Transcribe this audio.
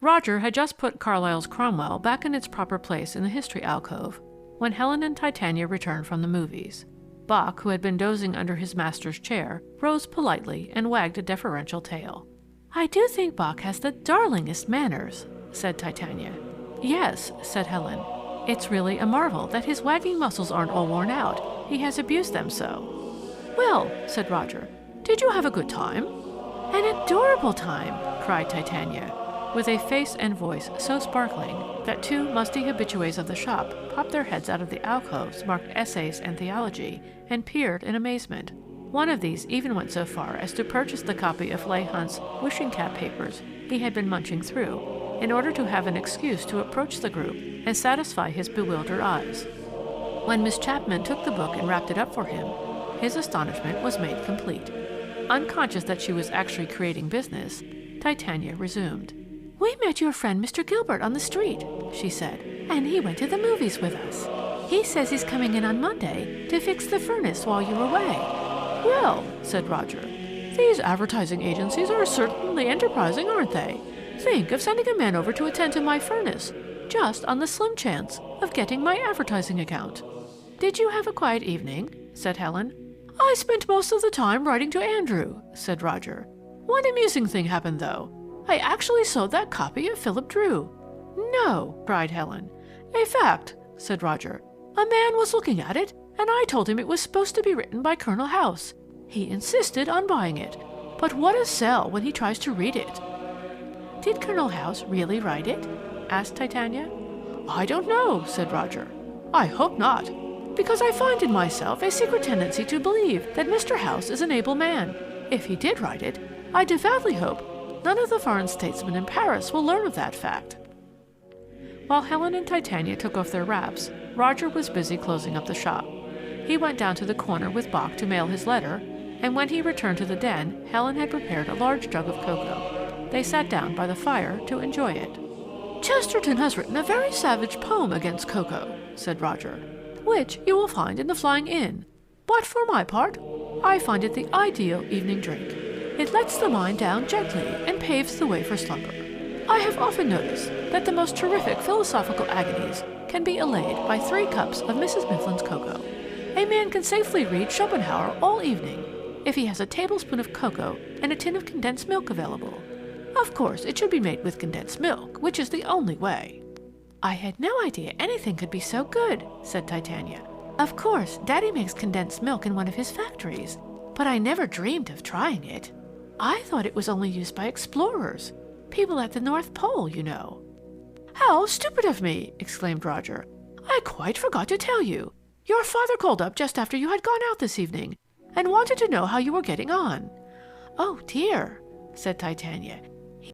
Roger had just put Carlyle's Cromwell back in its proper place in the history alcove when Helen and Titania returned from the movies. Bach, who had been dozing under his master's chair, rose politely and wagged a deferential tail. "I do think Bach has the darlingest manners," said Titania. "Yes," said Helen. "It's really a marvel that his wagging muscles aren't all worn out. He has abused them so." "Well," said Roger, "did you have a good time?" "An adorable time," cried Titania, with a face and voice so sparkling that two musty habitués of the shop popped their heads out of the alcoves marked Essays and Theology and peered in amazement. One of these even went so far as to purchase the copy of Leigh Hunt's wishing cap papers he had been munching through, in order to have an excuse to approach the group and satisfy his bewildered eyes. When Miss Chapman took the book and wrapped it up for him, his astonishment was made complete. Unconscious that she was actually creating business, Titania resumed. "We met your friend Mr. Gilbert on the street," she said, "and he went to the movies with us. He says he's coming in on Monday to fix the furnace while you're away." "Well," said Roger, "these advertising agencies are certainly enterprising, aren't they? Think of sending a man over to attend to my furnace, just on the slim chance of getting my advertising account." "Did you have a quiet evening?" said Helen. "I spent most of the time writing to Andrew," said Roger. "One amusing thing happened, though. I actually sold that copy of Philip Drew." "No!" cried Helen. "A fact," said Roger. "A man was looking at it, and I told him it was supposed to be written by Colonel House. He insisted on buying it. But what a sell when he tries to read it." "Did Colonel House really write it?" asked Titania. "I don't know," said Roger. "I hope not, because I find in myself a secret tendency to believe that Mr. House is an able man. If he did write it, I devoutly hope none of the foreign statesmen in Paris will learn of that fact." While Helen and Titania took off their wraps, Roger was busy closing up the shop. He went down to the corner with Bach to mail his letter, and when he returned to the den, Helen had prepared a large jug of cocoa. They sat down by the fire to enjoy it. "Chesterton has written a very savage poem against cocoa," said Roger, "which you will find in the Flying Inn. But for my part, I find it the ideal evening drink. It lets the mind down gently and paves the way for slumber. I have often noticed that the most terrific philosophical agonies can be allayed by 3 cups of Mrs. Mifflin's cocoa. A man can safely read Schopenhauer all evening if he has a tablespoon of cocoa and a tin of condensed milk available. Of course, it should be made with condensed milk, which is the only way." "I had no idea anything could be so good," said Titania. "Of course, Daddy makes condensed milk in one of his factories, but I never dreamed of trying it. I thought it was only used by explorers, people at the North Pole, you know." "How stupid of me!" exclaimed Roger. "I quite forgot to tell you. Your father called up just after you had gone out this evening and wanted to know how you were getting on." "Oh, dear," said Titania.